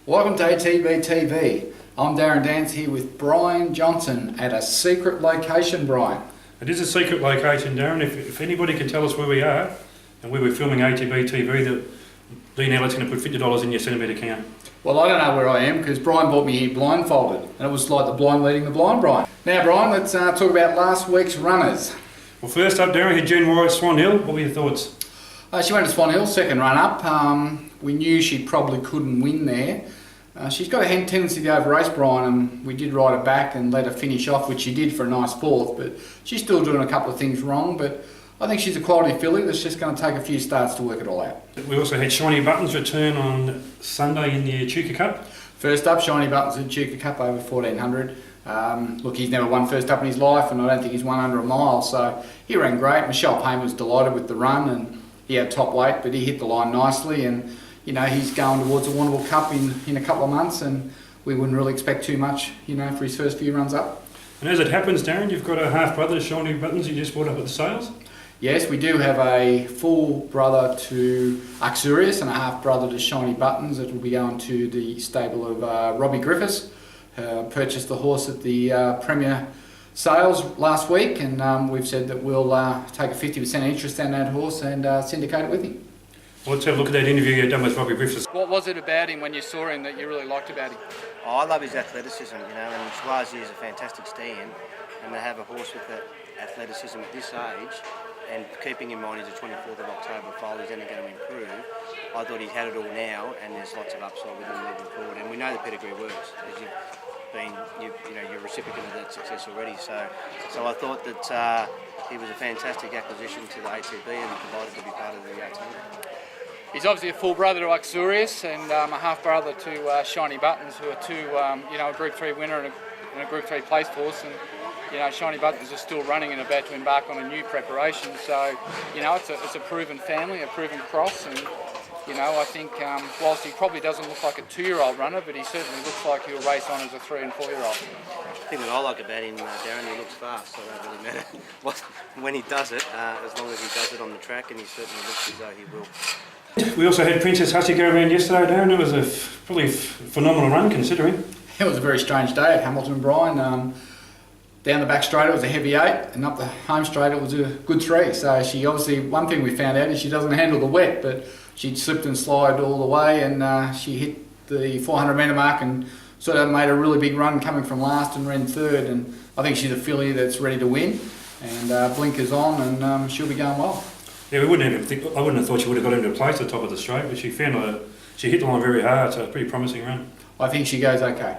Welcome to ATB-TV. I'm Darren Dance here with Brian Johnson at a secret location, Brian. It is a secret location, Darren. If anybody can tell us where we are and where we're filming ATB-TV, that Dean Elliot's going to put $50 in your Centrebet account. Well, I don't know where I am because Brian brought me here blindfolded, and it was like the blind leading the blind, Brian. Now, Brian, let's talk about last week's runners. Well, first up, Darren, had Jen White, Swan Hill. What were your thoughts? She went to Swan Hill, second run up. We knew she probably couldn't win there. She's got a tendency to over-race, Brian, and we did ride her back and let her finish off, which she did for a nice fourth, but she's still doing a couple of things wrong, but I think she's a quality filly that's just going to take a few starts to work it all out. We also had Shiny Buttons return on Sunday in the Echuca Cup. First up, Shiny Buttons in Echuca Cup over 1400. Look, he's never won first up in his life, and I don't think he's won under a mile, so he ran great. Michelle Payne was delighted with the run, and he had top weight, but he hit the line nicely, and you know, he's going towards the Warrnambool Cup in a couple of months, and we wouldn't really expect too much, you know, for his first few runs up. And as it happens, Darren, you've got a half-brother to Shiny Buttons you just brought up at the sales? Yes, we do have a full brother to Uxorius and a half-brother to Shiny Buttons that will be going to the stable of Robbie Griffiths. Purchased the horse at the Premier Sales last week, and we've said that we'll take a 50% interest in that horse and syndicate it with him. Well, let's have a look at that interview you've done with Robbie Griffiths. What was it about him when you saw him that you really liked about him? Oh, I love his athleticism, you know, and Schwarzy is a fantastic stand, and to have a horse with that athleticism at this age, and keeping in mind he's the 24th of October foal, he's only going to improve. I thought he's had it all now, and there's lots of upside with him moving forward, and we know the pedigree works, as you've been, you're a recipient of that success already. So I thought that he was a fantastic acquisition to the ATB and provided to be part of the ATB. He's obviously a full brother to Uxorius and a half brother to Shiny Buttons, who are two, a Group 3 winner and a Group 3 place horse. And you know, Shiny Buttons is still running and about to embark on a new preparation. So you know, it's a proven family, a proven cross, and you know, I think whilst he probably doesn't look like a 2-year-old runner, but he certainly looks like he'll race on as a 3- and 4-year-old. The thing that I like about him, Darren, he looks fast, so it doesn't really matter when he does it, as long as he does it on the track, and he certainly looks as though he will. We also had Princess Hussey go around yesterday, Darren. It was a probably phenomenal run, considering. It was a very strange day at Hamilton, Brian. Down the back straight it was a heavy 8, and up the home straight it was a good 3. So she obviously, one thing we found out is she doesn't handle the wet, but she slipped and slid all the way, and she hit the 400 metre mark and sort of made a really big run coming from last and ran third. And I think she's a filly that's ready to win, and blinkers on, and she'll be going well. Yeah, I wouldn't have thought she would have got into place at the top of the straight, but she hit the line very hard, so it's a pretty promising run. I think she goes okay.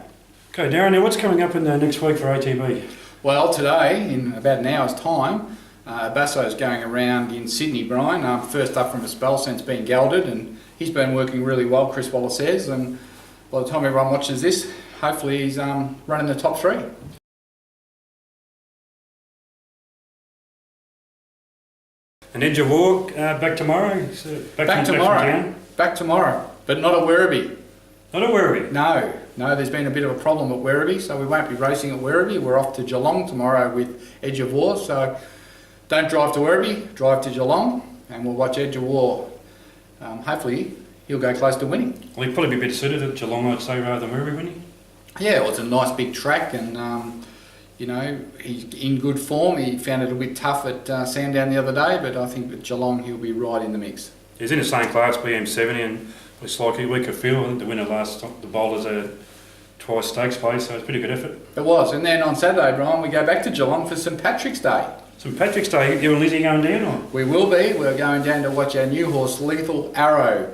Okay, Darren, now what's coming up in next week for ATB? Well, today, in about an hour's time, Basso's going around in Sydney, Brian. First up from a spell since being gelded, and he's been working really well, Chris Waller says, and by the time everyone watches this, hopefully he's running the top 3. And Edge of War back tomorrow? Back tomorrow, but not at Werribee. Not at Werribee? No, there's been a bit of a problem at Werribee, so we won't be racing at Werribee. We're off to Geelong tomorrow with Edge of War, so don't drive to Werribee, drive to Geelong, and we'll watch Edge of War. Hopefully he'll go close to winning. Well, he'd probably be better suited at Geelong, I'd say, rather than Werribee, wouldn't he? Yeah, well, it's a nice big track, and you know, he's in good form. He found it a bit tough at Sandown the other day, but I think at Geelong he'll be right in the mix. He's in the same class, BM70, and it's like a weaker field. I think the winner the bowlers twice stakes place, so it's a pretty good effort. It was, and then on Saturday, Brian, we go back to Geelong for St Patrick's Day. St Patrick's Day, you and Lizzie going down, or? We will be. We're going down to watch our new horse, Lethal Arrow,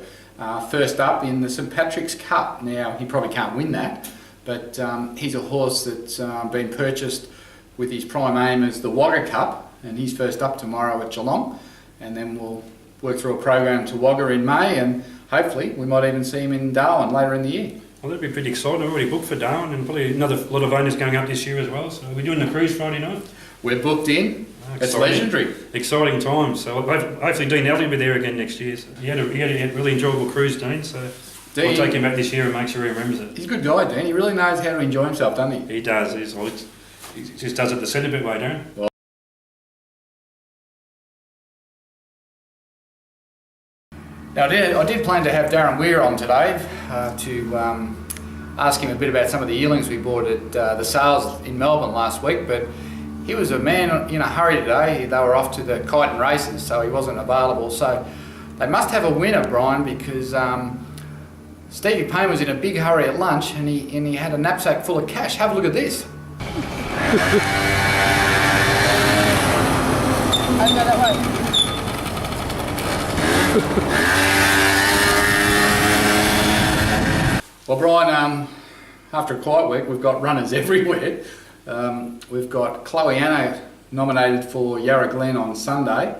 first up in the St Patrick's Cup. Now, he probably can't win that, but he's a horse that's been purchased with his prime aim as the Wagga Cup, and he's first up tomorrow at Geelong, and then we'll work through a program to Wagga in May, and hopefully we might even see him in Darwin later in the year. Well, that'd be pretty exciting. We're already booked for Darwin, and probably another lot of owners going up this year as well. So we're doing the cruise Friday night. We're booked in. It's legendary. Exciting times. So hopefully Dean Elliott will be there again next year. So he had a really enjoyable cruise, Dean. So I'll take him back this year and make sure he remembers it. He's a good guy, Dean. He really knows how to enjoy himself, doesn't he? He does. He just does it the Centrebet way, Darren. Well, Now I did plan to have Darren Weir on today to ask him a bit about some of the yearlings we bought at the sales in Melbourne last week, but he was a man in a hurry today. They were off to the Kyneton races, so he wasn't available. So they must have a winner, Brian, because Stevie Payne was in a big hurry at lunch and he had a knapsack full of cash. Have a look at this. I'll go that way. Well, Brian, after a quiet week, we've got runners everywhere. We've got Chloe Anno nominated for Yarra Glen on Sunday,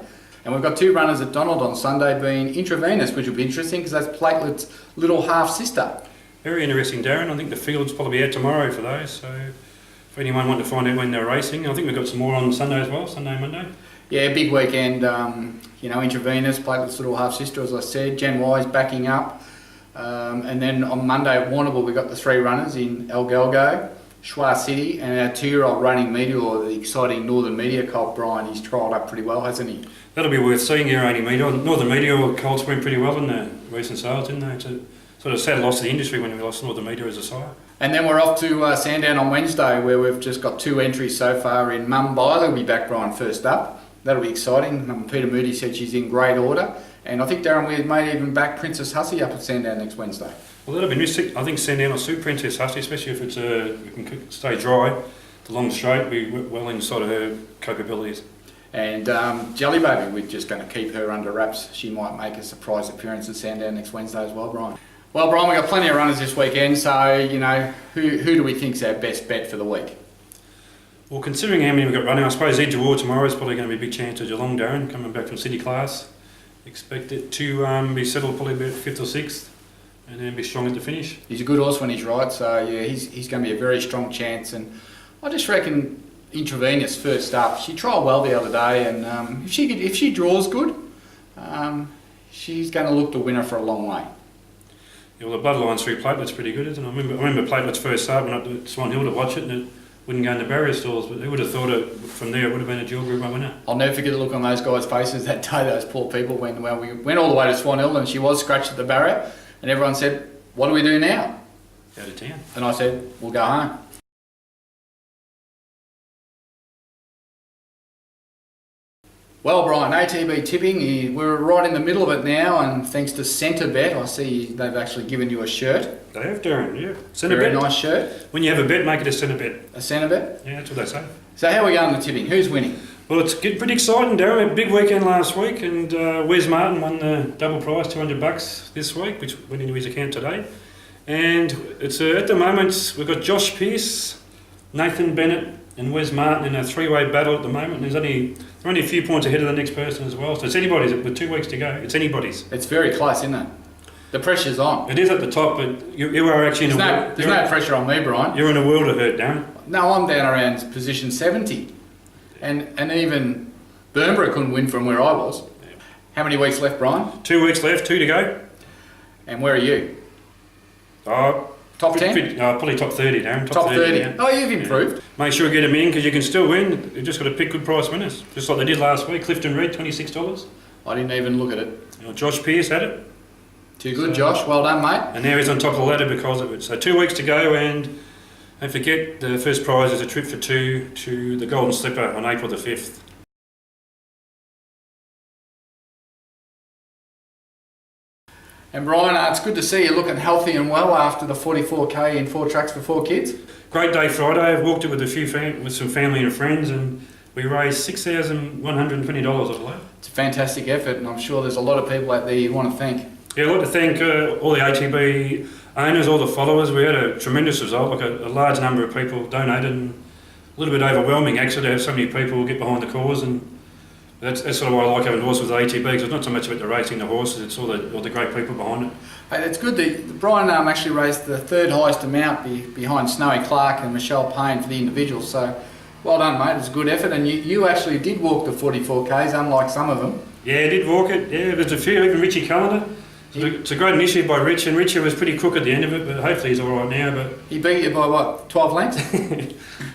and we've got 2 runners at Donald on Sunday being Intravenous, which will be interesting because that's Platelet's little half-sister. Very interesting, Darren. I think the field's probably out tomorrow for those, so if anyone wants to find out when they're racing, I think we've got some more on Sunday as well, Sunday, Monday. Yeah, big weekend. Intravenous, Platelet's little half-sister, as I said. Jen Wise backing up. And then on Monday at Warrnambool, we got the 3 runners in El Galgo, Schwa City, and our 2-year-old reigning Meteor, the exciting Northern Meteor colt, Brian. He's trialled up pretty well, hasn't he? That'll be worth seeing, your reigning Meteor. Northern Meteor colts went pretty well in the recent sales, didn't they? It's a sort of sad loss to the industry when we lost Northern Meteor as a sire. And then we're off to Sandown on Wednesday, where we've just got 2 entries so far in Mumbai. They'll be back, Brian, first up. That'll be exciting. Peter Moody said she's in great order. And I think Darren Weir may even back Princess Hussey up at Sandown next Wednesday. Well, that'll be interesting. I think Sandown will suit Princess Hussey, especially if we can stay dry. The long straight will be well inside of her capabilities. And Jelly Baby, we're just going to keep her under wraps. She might make a surprise appearance at Sandown next Wednesday as well, Brian. Well, Brian, we've got plenty of runners this weekend, so, who do we think's our best bet for the week? Well, considering how many we've got running, I suppose Edge of War tomorrow is probably going to be a big chance of Geelong, Darren, coming back from City class. Expect it to be settled probably about 5th or 6th and then be strong at the finish. He's a good horse when he's right, so yeah, he's going to be a very strong chance. And I just reckon Intravenous first up. She trialled well the other day, and if she draws good, she's going to look the winner for a long way. Yeah, well, the bloodline's through Platelet's pretty good, isn't it? I remember Platelet's first start when I went to Swan Hill to watch it, and it wouldn't go in the barrier stalls, but who would have thought from there it would have been a dual group 1 winner. I'll never forget the look on those guys' faces that day, those poor people, when we went all the way to Swan Hill and she was scratched at the barrier, and everyone said, "What do we do now?" Go to town. And I said, "We'll go home." Well, Brian, ATB Tipping, we're right in the middle of it now, and thanks to Centrebet, I see they've actually given you a shirt. They have, Darren, yeah. Very nice shirt. When you have a bet, make it a Centrebet. A Centrebet? Yeah, that's what they say. So how are we going to tipping? Who's winning? Well, it's getting pretty exciting, Darren. We had a big weekend last week, and Wes Martin won the double prize, $200 this week, which went into his account today. And it's at the moment, we've got Josh Pearce, Nathan Bennett, and Wes Martin in a 3-way battle at the moment. They're only a few points ahead of the next person as well. So it's anybody's. With 2 weeks to go, it's anybody's. It's very close, isn't it? The pressure's on. It is at the top, but you are actually in a world. There's no pressure on me, Brian. You're in a world of hurt, Darren. No, I'm down around position 70. And even Burnborough couldn't win from where I was. Yeah. How many weeks left, Brian? 2 weeks left, 2 to go. And where are you? Top 10? Probably top 30, Darren. Top 30. Yeah. Oh, you've improved. Yeah. Make sure you get them in because you can still win. You've just got to pick good price winners, just like they did last week. Clifton Reed, $26. I didn't even look at it. Josh Pearce had it. Too good, Josh. Well done, mate. And now he's on top of the ladder because of it. So 2 weeks to go, and don't forget the first prize is a trip for 2 to the Golden Slipper on April the 5th. And Brian, it's good to see you looking healthy and well after the 44k in 4 tracks for 4 kids. Great day Friday. I've walked it with with some family and friends, and we raised $6,120, I believe. It's a fantastic effort, and I'm sure there's a lot of people out there you want to thank. Yeah, I'd like to thank all the ATB owners, all the followers. We had a tremendous result. Like a large number of people donated, and a little bit overwhelming actually to have so many people get behind the cause. And that's sort of why I like having horses with ATB, because it's not so much about the racing the horses, it's all the great people behind it. Hey, it's good that Brian actually raised the 3rd highest amount behind Snowy Clark and Michelle Payne for the individuals. So well done, mate. It's a good effort, and you actually did walk the 44k's, unlike some of them. Yeah, I did walk it. Yeah, there's a few, even Richie Callender. It's a great initiative by Rich, and Richie was pretty crook at the end of it, but hopefully he's all right now. But he beat you by what, 12 lengths?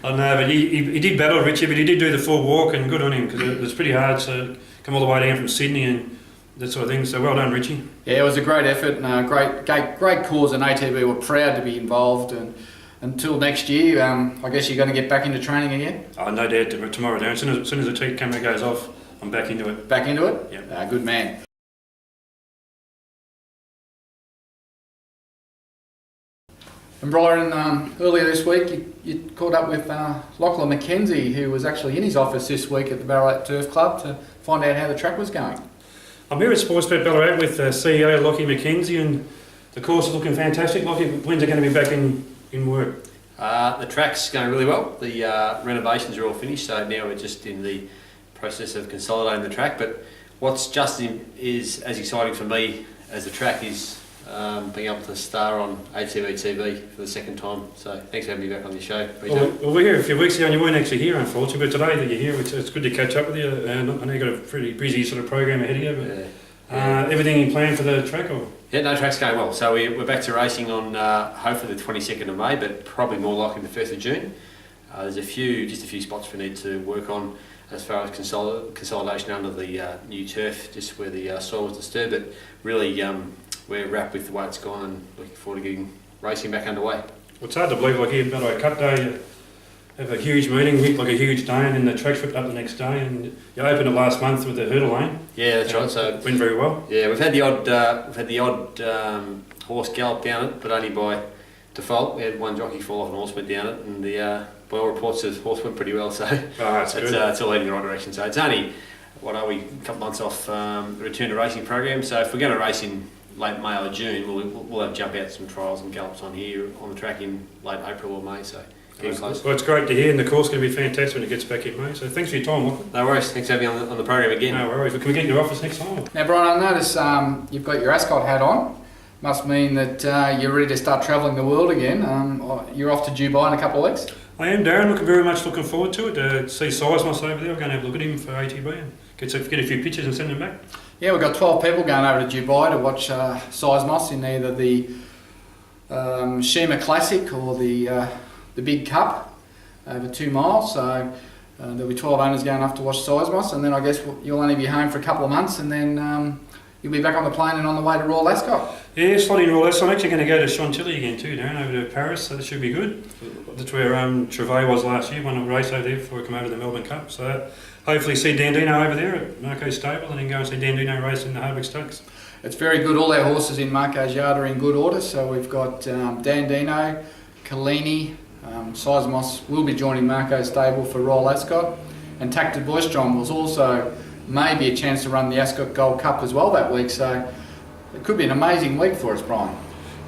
I know, but he did battle Richie, but he did do the full walk, and good on him, because it was pretty hard to come all the way down from Sydney and that sort of thing. So well done, Richie. Yeah, it was a great effort and a great cause, and ATB were proud to be involved. And until next year, I guess you're going to get back into training again? Oh, no doubt tomorrow, Darren. As soon as the TV camera goes off, I'm back into it. Back into it? Yeah. Good man. And Brian, earlier this week you caught up with Lachlan McKenzie, who was actually in his office this week at the Ballarat Turf Club to find out how the track was going. I'm here at Sportsbet Ballarat with CEO Lachlan McKenzie, and the course is looking fantastic. Lachlan, when's it going to be back in work? The track's going really well. The renovations are all finished, so now we're just in the process of consolidating the track. But what's just is as exciting for me as the track is being able to star on ATB-TV for the second time. So thanks for having me back on the show. Well, we're here a few weeks ago and you weren't actually here, unfortunately, but today that you're here, it's good to catch up with you. And I know you've got a pretty busy sort of program ahead of you, but everything in plan for the track? Or? Yeah, no, track's going well. So we're back to racing on hopefully the 22nd of May, but probably more likely the 1st of June. There's just a few spots we need to work on as far as consolidation under the new turf, just where the soil was disturbed, but really we're wrapped with the way it's gone and looking forward to getting racing back underway. Well, it's hard to believe, like here, Ballarat Cup Day, you have a huge meeting, like a huge day, and then the track's ripped up the next day, and you opened it last month with the hurdle lane. Yeah, that's right. So it went very well. Yeah, we've had the odd horse gallop down it, but only by default. We had one jockey fall off and horse went down it, and by all reports the horse went pretty well. So it's all heading in the right direction. So it's only a couple months off the return to racing program. So if we're going to race in late May or June, we'll have jump out some trials and gallops on here on the track in late April or May. So getting close. Well, it's great to hear, and the course is going to be fantastic when it gets back in May. So thanks for your time, Lachlan. No worries. Thanks for having me on the program again. No worries. Can we get in your office next time? Now, Brian, I notice you've got your ascot hat on. Must mean that you're ready to start travelling the world again. You're off to Dubai in a couple of weeks. I am, Darren. Very much looking forward to it. To see Seismos over there. We're going to have a look at him for ATB and get a few pictures and send them back. Yeah, we've got 12 people going over to Dubai to watch Seismos in either the Shima Classic or the Big Cup over 2 miles. So there'll be 12 owners going off to watch Seismos, and then I guess you'll only be home for a couple of months, and then you'll be back on the plane and on the way to Royal Ascot. Yeah, slotting Royal Ascot. I'm actually going to go to Chantilly again too, Darren, over to Paris, so that should be good. That's where Trevay was last year, won a race over there before we come over to the Melbourne Cup. So hopefully see Dandino over there at Marco's stable, and then go and see Dandino race in the Hardwick Stakes. It's very good. All our horses in Marco's yard are in good order. So we've got Dandino, Collini, Seismos will be joining Marco's stable for Royal Ascot, and Tacted Boystrom was also maybe a chance to run the Ascot Gold Cup as well that week. So it could be an amazing week for us, Brian.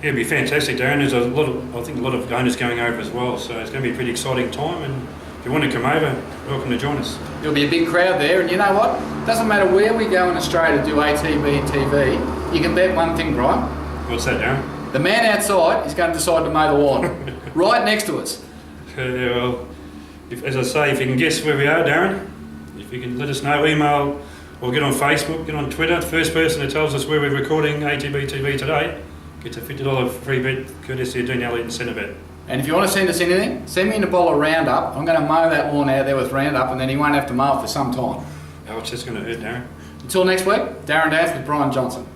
Yeah, it'd be fantastic, Darren. There's I think a lot of owners going over as well, so it's going to be a pretty exciting time. And if you want to come over, welcome to join us. There'll be a big crowd there, and you know what? Doesn't matter where we go in Australia to do ATB-TV, you can bet one thing, Brian. What's that, Darren? The man outside is going to decide to mow the lawn, right next to us. Well, as I say, if you can guess where we are, Darren, if you can let us know, email or get on Facebook, get on Twitter. The first person that tells us where we're recording ATB-TV today gets a $50 free bet courtesy of Dean Elliott and Centrebet. And if you want to send us anything, send me in a bottle of Roundup. I'm going to mow that lawn out there with Roundup, and then he won't have to mow it for some time. Oh, it's just going to hurt, Darren. Until next week, Darren Dance with Brian Johnson.